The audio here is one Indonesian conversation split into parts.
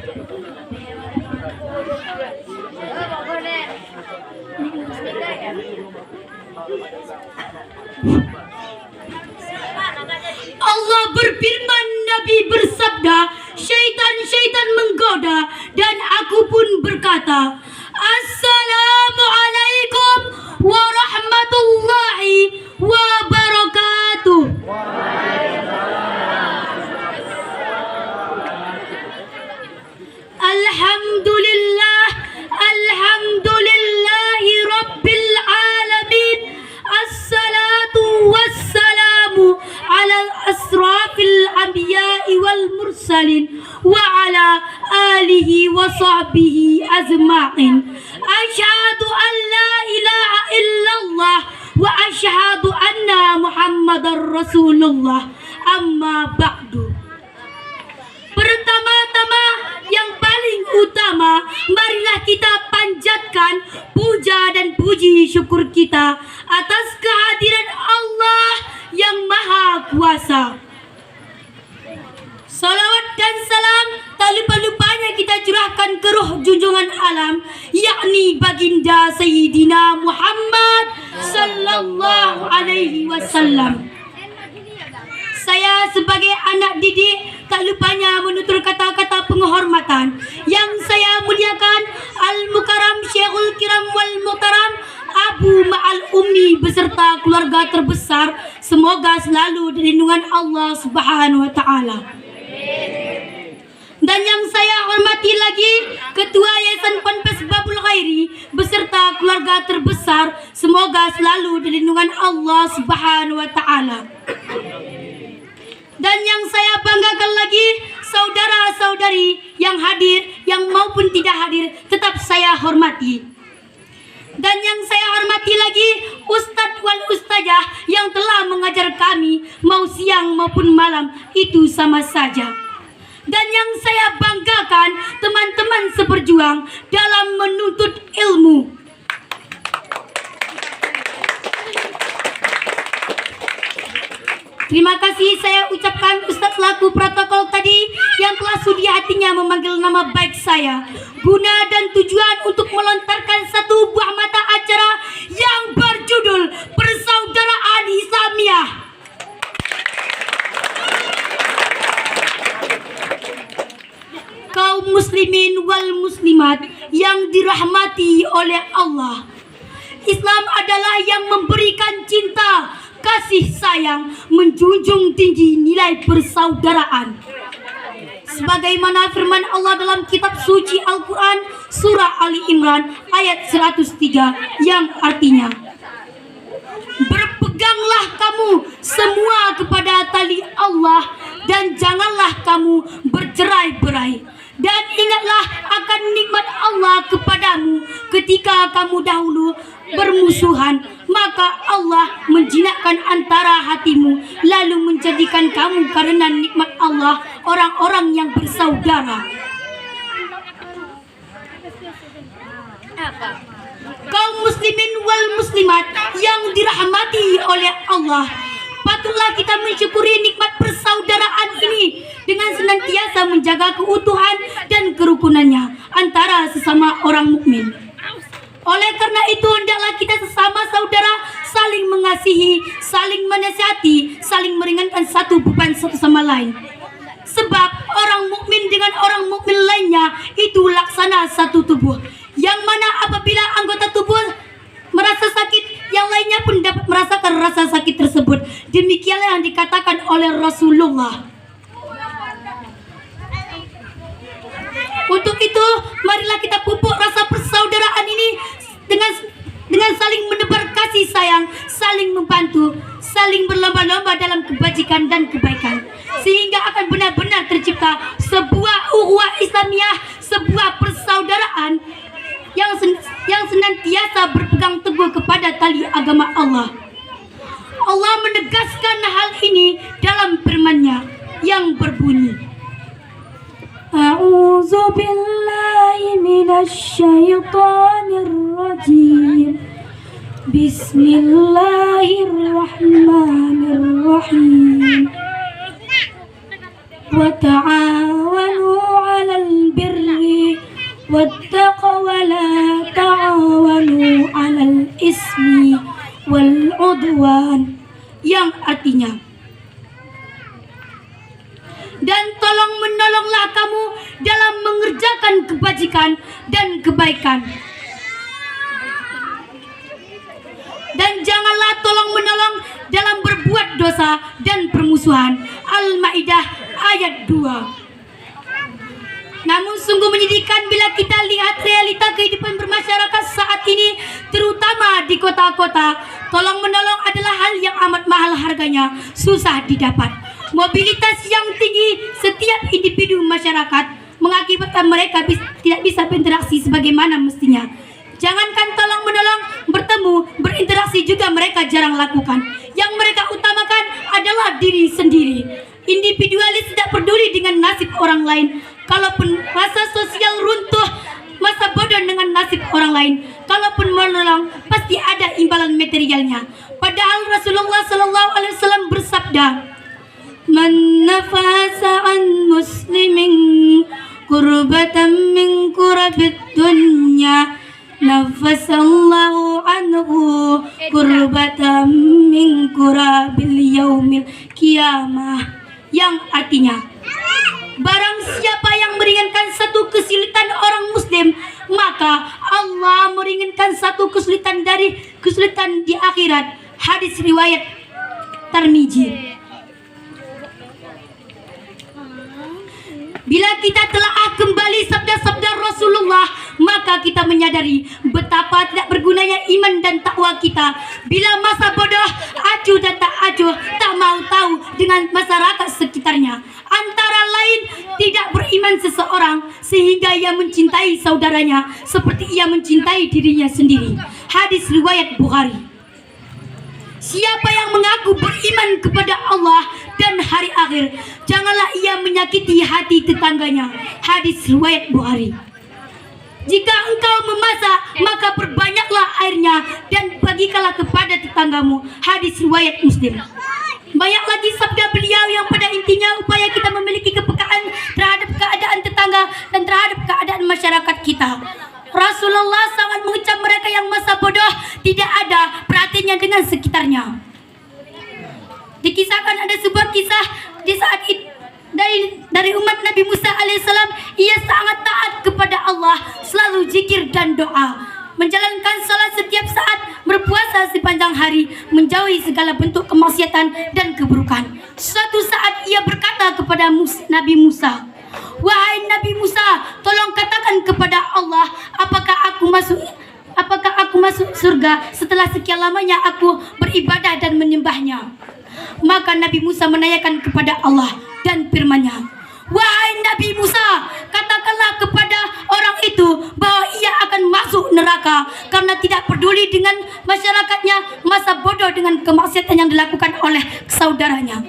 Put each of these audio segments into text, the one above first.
Allah berfirman, Nabi bersabda, syaitan-syaitan menggoda, dan aku pun berkata, Assalamualaikum warahmatullahi wabarakatuh. Alhamdulillah, alhamdulillahi rabbil alamin. Assalatu wassalamu ala asrafil anbiya'i wal mursalin wa ala alihi wa sahbihi ajma'in. Asyhadu an la ilaha illallah wa asyhadu anna Muhammadar Rasulullah. Amma ba'du. Pertama-tama yang paling utama, marilah kita panjatkan puja dan puji syukur kita atas kehadiran Allah yang Maha Kuasa. Salawat dan salam tak lupa-lupanya kita curahkan ke ruh junjungan alam, yakni baginda Sayyidina Muhammad sallallahu alaihi wasallam. Saya sebagai anak didik tak lupanya menutur kata-kata penghormatan yang saya muliakan Al-Mukarram Syekhul Kiram wal Muhtaram Abu Ma'al Ummi beserta keluarga terbesar, semoga selalu di lindungan Allah Subhanahu wa taala. Dan yang saya hormati lagi Ketua Yayasan Ponpes Babul Khairi beserta keluarga terbesar, semoga selalu di lindungan Allah Subhanahu wa taala. Dan yang saya banggakan lagi, saudara-saudari yang hadir, yang maupun tidak hadir, tetap saya hormati. Dan yang saya hormati lagi, Ustadz wal Ustazah yang telah mengajar kami, mau siang maupun malam, itu sama saja. Dan yang saya banggakan, teman-teman seperjuang dalam menuntut ilmu. Terima kasih saya ucapkan Ustadz selaku protokol tadi yang telah sudi hatinya memanggil nama baik saya, guna dan tujuan untuk melontarkan satu buah mata acara yang berjudul Persaudaraan Islamiyah. Kaum muslimin wal muslimat yang dirahmati oleh Allah, Islam adalah yang memberikan cinta, kasih sayang, menjunjung tinggi nilai persaudaraan. Sebagaimana firman Allah dalam kitab suci Al-Quran surah Ali Imran ayat 103 yang artinya, berpeganglah kamu semua kepada tali Allah dan janganlah kamu bercerai-berai. Dan ingatlah akan nikmat Allah kepadamu ketika kamu dahulu bermusuhan, maka Allah menjinakkan antara hatimu, lalu menjadikan kamu karena nikmat Allah orang-orang yang bersaudara. Kaum muslimin wal muslimat yang dirahmati oleh Allah, patutlah kita mensyukuri nikmat persaudaraan ini dengan senantiasa menjaga keutuhan dan kerukunannya antara sesama orang mukmin. Oleh karena itu, hendaklah kita sesama saudara saling mengasihi, saling menasihati, saling meringankan satu beban satu sama lain. Sebab orang mukmin dengan orang mukmin lainnya itu laksana satu tubuh, yang mana apabila anggota tubuh merasa sakit, yang lainnya pun dapat merasakan rasa sakit tersebut. Demikianlah yang dikatakan oleh Rasulullah. Untuk itu, marilah kita pupuk rasa persaudaraan ini dengan saling menebar kasih sayang, saling membantu, saling berlomba-lomba dalam kebajikan dan kebaikan, sehingga akan benar-benar tercipta sebuah ukhuwah Islamiyah, sebuah persaudaraan yang senantiasa berpegang teguh kepada tali agama Allah. Allah menegaskan hal ini dalam firman-Nya yang berbunyi, A'udzu billahi minasy syaithanir rajim. Bismillahirrahmanirrahim. Wa ta'awanu 'alal birri wattaqwa wa la ta'awanu 'alal ismi wal 'udwan, yang artinya dan tolong menolonglah kamu dalam mengerjakan kebajikan dan kebaikan, dan janganlah tolong menolong dalam berbuat dosa dan permusuhan. Al-Maidah ayat 2. Namun sungguh menyedihkan bila kita lihat realita kehidupan bermasyarakat saat ini, terutama di kota-kota. Tolong menolong adalah hal yang amat mahal harganya, susah didapat. Mobilitas yang tinggi setiap individu masyarakat mengakibatkan mereka tidak bisa berinteraksi sebagaimana mestinya. Jangankan tolong menolong, bertemu, berinteraksi juga mereka jarang lakukan. Yang mereka utamakan adalah diri sendiri. Individualis tidak peduli dengan nasib orang lain. Kalaupun masa sosial runtuh, masa bodoh dengan nasib orang lain. Kalaupun menolong, pasti ada imbalan materialnya. Padahal Rasulullah SAW bersabda, "Man nafasa an muslimin kurbatan min kurabid dunya, nafasallahu anhu kurbatan min kurabil yaumil qiyamah." Yang artinya, barang siapa yang meringankan satu kesulitan orang muslim, maka Allah meringankan satu kesulitan dari kesulitan di akhirat. Hadis riwayat Tirmizi. Bila kita telah kembali sabda-sabda Rasulullah, maka kita menyadari betapa tidak bergunanya iman dan takwa kita bila masa bodoh, acuh dan tak acuh, tak mau tahu dengan masyarakat sekitarnya. Antara lain, tidak beriman seseorang sehingga ia mencintai saudaranya seperti ia mencintai dirinya sendiri. Hadis riwayat Bukhari. Siapa yang mengaku beriman kepada Allah dan hari akhir, janganlah ia menyakiti hati tetangganya. Hadis riwayat Bukhari. Jika engkau memasak, maka perbanyaklah airnya dan bagikanlah kepada tetanggamu. Hadis riwayat Muslim. Banyak lagi sabda beliau yang pada intinya upaya kita memiliki kepekaan terhadap keadaan tetangga dan terhadap keadaan masyarakat kita. Rasulullah sangat mengecam mereka yang masa bodoh, tidak ada perhatiannya dengan sekitarnya. Dikisahkan ada sebuah kisah di saat itu dari umat Nabi Musa alaihissalam. Ia sangat taat kepada Allah, selalu zikir dan doa, menjalankan salat setiap saat, berpuasa sepanjang hari, menjauhi segala bentuk kemaksiatan dan keburukan. Suatu saat ia berkata kepada Nabi Musa, "Wahai Nabi Musa, tolong katakan kepada Allah, apakah aku masuk surga setelah sekian lamanya aku beribadah dan menyembahnya?" Maka Nabi Musa menanyakan kepada Allah dan firman-Nya, "Wahai Nabi Musa, katakanlah kepada orang itu bahwa ia akan masuk neraka karena tidak peduli dengan masyarakatnya, masa bodoh dengan kemaksiatan yang dilakukan oleh saudaranya."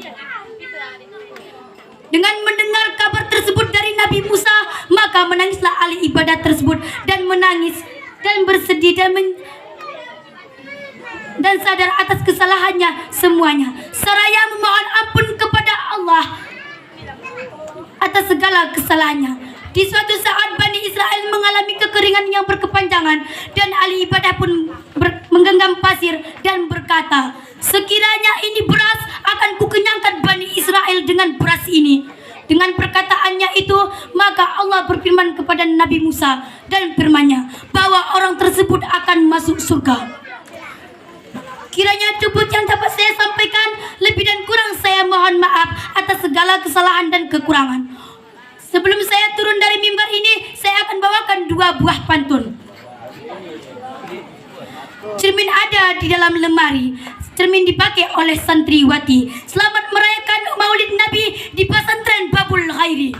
Dengan mendengar kabar tersebut dari Nabi Musa, maka menangislah ahli ibadat tersebut dan menangis dan bersedih dan sadar atas kesalahannya semuanya, seraya memohon ampun kepada Allah atas segala kesalahannya. Di suatu saat Bani Israel mengalami kekeringan yang berkepanjangan dan ahli ibadah pun menggenggam pasir dan berkata, "Sekiranya ini beras, akan kukenyangkan Bani Israel dengan beras ini." Dengan perkataannya itu, maka Allah berfirman kepada Nabi Musa dan firman-Nya bahwa orang tersebut akan masuk surga. Kiranya cukup yang dapat saya sampaikan, lebih dan kurang saya mohon maaf atas segala kesalahan dan kekurangan. Sebelum saya turun dari mimbar ini, saya akan bawakan 2 buah pantun. Cermin ada di dalam lemari, cermin dipakai oleh santriwati. Selamat merayakan Maulid Nabi di pesantren Babul Khairi.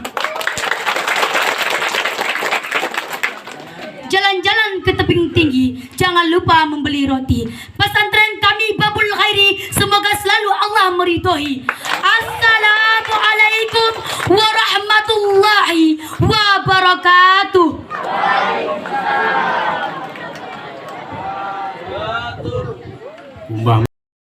Jalan-jalan ke tebing tinggi, jangan lupa membeli roti. Pesantren kami Babul Khairi, semoga selalu Allah meridhoi. Assalamualaikum warahmatullahi wabarakatuh.